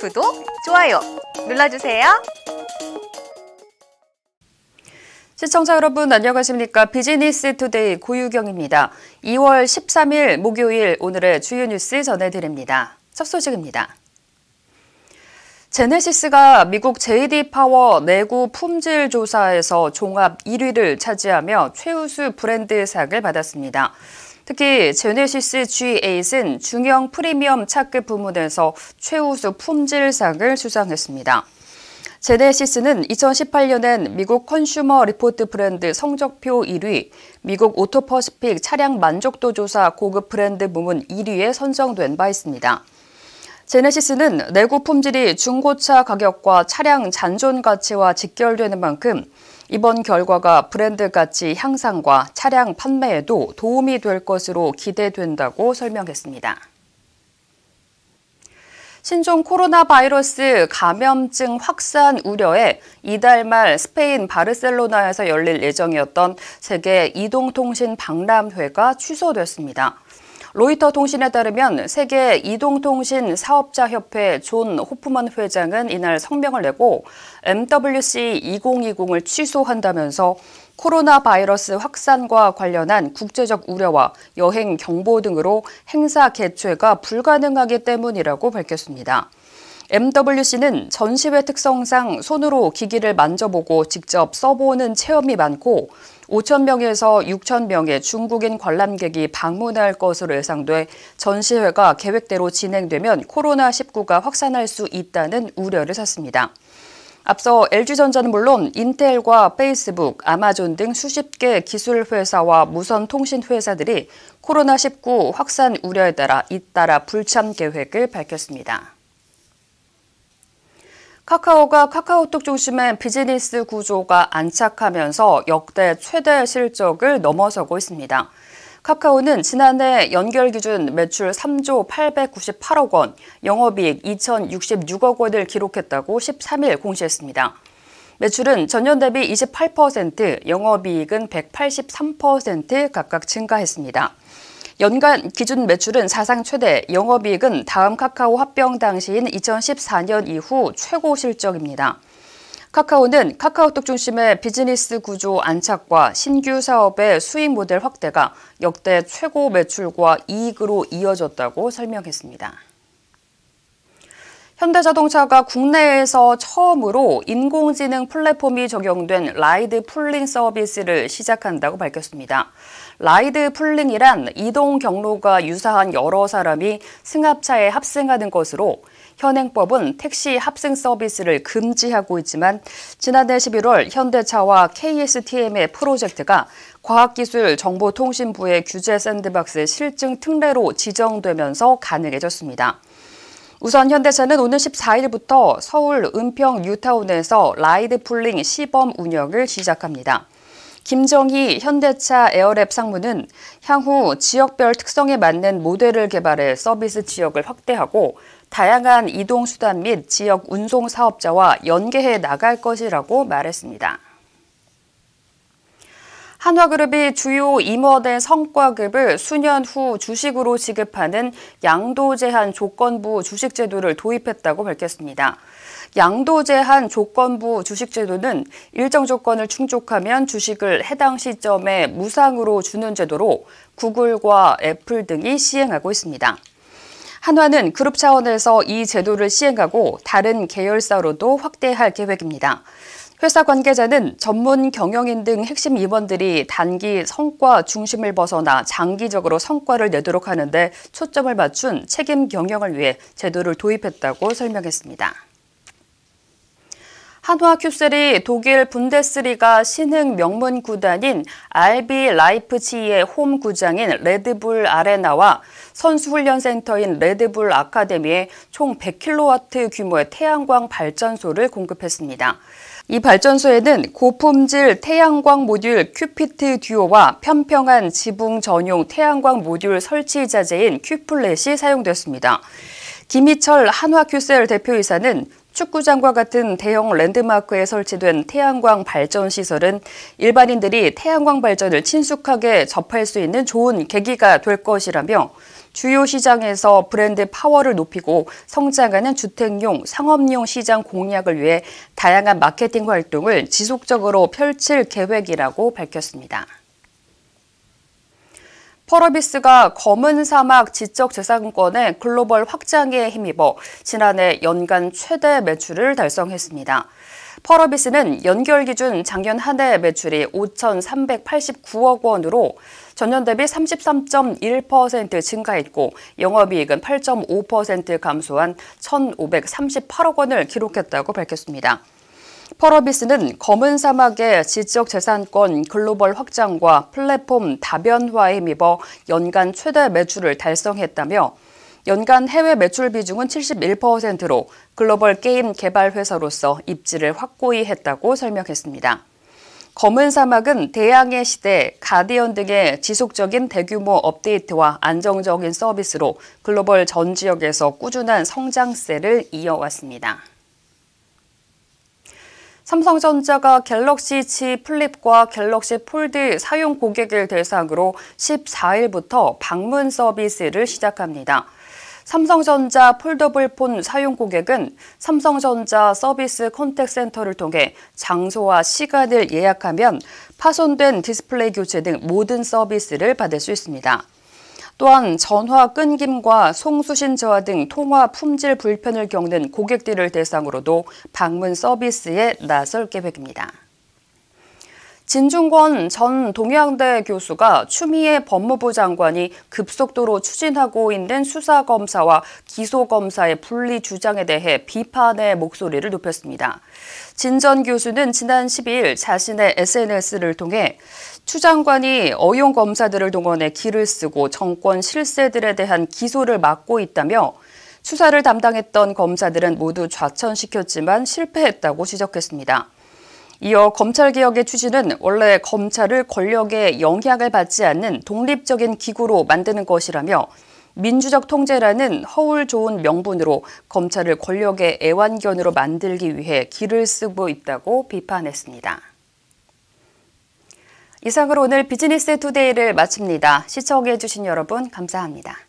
구독, 좋아요 눌러주세요. 시청자 여러분 안녕하십니까? 비즈니스 투데이 고유경입니다. 2월 13일 목요일 오늘의 주요 뉴스 전해드립니다. 첫 소식입니다. 제네시스가 미국 JD 파워 내구 품질 조사에서 종합 1위를 차지하며 최우수 브랜드상을 받았습니다. 특히 제네시스 G8은 중형 프리미엄 차급 부문에서 최우수 품질상을 수상했습니다. 제네시스는 2018년엔 미국 컨슈머 리포트 브랜드 성적표 1위, 미국 오토퍼시픽 차량 만족도 조사 고급 브랜드 부문 1위에 선정된 바 있습니다. 제네시스는 내구 품질이 중고차 가격과 차량 잔존 가치와 직결되는 만큼 이번 결과가 브랜드 가치 향상과 차량 판매에도 도움이 될 것으로 기대된다고 설명했습니다. 신종 코로나 바이러스 감염증 확산 우려에 이달 말 스페인 바르셀로나에서 열릴 예정이었던 세계 이동통신 박람회가 취소됐습니다. 로이터 통신에 따르면 세계 이동통신 사업자협회 존 호프먼 회장은 이날 성명을 내고 MWC 2020을 취소한다면서 코로나 바이러스 확산과 관련한 국제적 우려와 여행 경보 등으로 행사 개최가 불가능하기 때문이라고 밝혔습니다. MWC는 전시회 특성상 손으로 기기를 만져보고 직접 써보는 체험이 많고 5,000명에서 6,000명의 중국인 관람객이 방문할 것으로 예상돼 전시회가 계획대로 진행되면 코로나19가 확산할 수 있다는 우려를 샀습니다. 앞서 LG전자는 물론 인텔과 페이스북, 아마존 등 수십 개 기술 회사와 무선 통신 회사들이 코로나19 확산 우려에 따라 잇따라 불참 계획을 밝혔습니다. 카카오가 카카오톡 중심의 비즈니스 구조가 안착하면서 역대 최대 실적을 넘어서고 있습니다. 카카오는 지난해 연결 기준 매출 3조 898억 원, 영업이익 2,066억 원을 기록했다고 13일 공시했습니다. 매출은 전년 대비 28%, 영업이익은 183% 각각 증가했습니다. 연간 기준 매출은 사상 최대, 영업이익은 다음 카카오 합병 당시인 2014년 이후 최고 실적입니다. 카카오는 카카오톡 중심의 비즈니스 구조 안착과 신규 사업의 수익 모델 확대가 역대 최고 매출과 이익으로 이어졌다고 설명했습니다. 현대자동차가 국내에서 처음으로 인공지능 플랫폼이 적용된 라이드 풀링 서비스를 시작한다고 밝혔습니다. 라이드 풀링이란 이동 경로가 유사한 여러 사람이 승합차에 합승하는 것으로 현행법은 택시 합승 서비스를 금지하고 있지만 지난해 11월 현대차와 KSTM의 프로젝트가 과학기술정보통신부의 규제 샌드박스 실증 특례로 지정되면서 가능해졌습니다. 우선 현대차는 오는 14일부터 서울 은평 뉴타운에서 라이드 풀링 시범 운영을 시작합니다. 김정희 현대차 에어랩 상무는 향후 지역별 특성에 맞는 모델을 개발해 서비스 지역을 확대하고 다양한 이동수단 및 지역 운송 사업자와 연계해 나갈 것이라고 말했습니다. 한화그룹이 주요 임원의 성과급을 수년 후 주식으로 지급하는 양도제한 조건부 주식제도를 도입했다고 밝혔습니다. 양도제한 조건부 주식제도는 일정 조건을 충족하면 주식을 해당 시점에 무상으로 주는 제도로 구글과 애플 등이 시행하고 있습니다. 한화는 그룹 차원에서 이 제도를 시행하고 다른 계열사로도 확대할 계획입니다. 회사 관계자는 전문 경영인 등 핵심 임원들이 단기 성과 중심을 벗어나 장기적으로 성과를 내도록 하는데 초점을 맞춘 책임 경영을 위해 제도를 도입했다고 설명했습니다. 한화 큐셀이 독일 분데스리가 신흥 명문 구단인 RB 라이프치히의 홈 구장인 레드불 아레나와 선수훈련센터인 레드불 아카데미에 총 100kW 규모의 태양광 발전소를 공급했습니다. 이 발전소에는 고품질 태양광 모듈 큐피트 듀오와 편평한 지붕 전용 태양광 모듈 설치 자재인 큐플렛이 사용됐습니다. 김희철 한화큐셀 대표이사는 축구장과 같은 대형 랜드마크에 설치된 태양광 발전 시설은 일반인들이 태양광 발전을 친숙하게 접할 수 있는 좋은 계기가 될 것이라며 주요 시장에서 브랜드 파워를 높이고 성장하는 주택용, 상업용 시장 공략을 위해 다양한 마케팅 활동을 지속적으로 펼칠 계획이라고 밝혔습니다. 펄어비스가 검은 사막 지적재산권의 글로벌 확장에 힘입어 지난해 연간 최대 매출을 달성했습니다. 펄어비스는 연결 기준 작년 한 해 매출이 5,389억 원으로 전년 대비 33.1% 증가했고 영업이익은 8.5% 감소한 1,538억 원을 기록했다고 밝혔습니다. 펄어비스는 검은 사막의 지적재산권 글로벌 확장과 플랫폼 다변화에 힘입어 연간 최대 매출을 달성했다며 연간 해외 매출 비중은 71%로 글로벌 게임 개발 회사로서 입지를 확고히 했다고 설명했습니다. 검은 사막은 대항해 시대, 가디언 등의 지속적인 대규모 업데이트와 안정적인 서비스로 글로벌 전 지역에서 꾸준한 성장세를 이어왔습니다. 삼성전자가 갤럭시 Z 플립과 갤럭시 폴드 사용 고객을 대상으로 14일부터 방문 서비스를 시작합니다. 삼성전자 폴더블 폰 사용 고객은 삼성전자 서비스 컨택센터를 통해 장소와 시간을 예약하면 파손된 디스플레이 교체 등 모든 서비스를 받을 수 있습니다. 또한 전화 끊김과 송수신 저하 등 통화 품질 불편을 겪는 고객들을 대상으로도 방문 서비스에 나설 계획입니다. 진중권 전 동양대 교수가 추미애 법무부 장관이 급속도로 추진하고 있는 수사검사와 기소검사의 분리 주장에 대해 비판의 목소리를 높였습니다. 진 전 교수는 지난 12일 자신의 SNS를 통해 추 장관이 어용 검사들을 동원해 기를 쓰고 정권 실세들에 대한 기소를 막고 있다며 수사를 담당했던 검사들은 모두 좌천시켰지만 실패했다고 지적했습니다. 이어 검찰개혁의 취지는 원래 검찰을 권력의 영향을 받지 않는 독립적인 기구로 만드는 것이라며 민주적 통제라는 허울 좋은 명분으로 검찰을 권력의 애완견으로 만들기 위해 기를 쓰고 있다고 비판했습니다. 이상으로 오늘 비즈니스 투데이를 마칩니다. 시청해주신 여러분 감사합니다.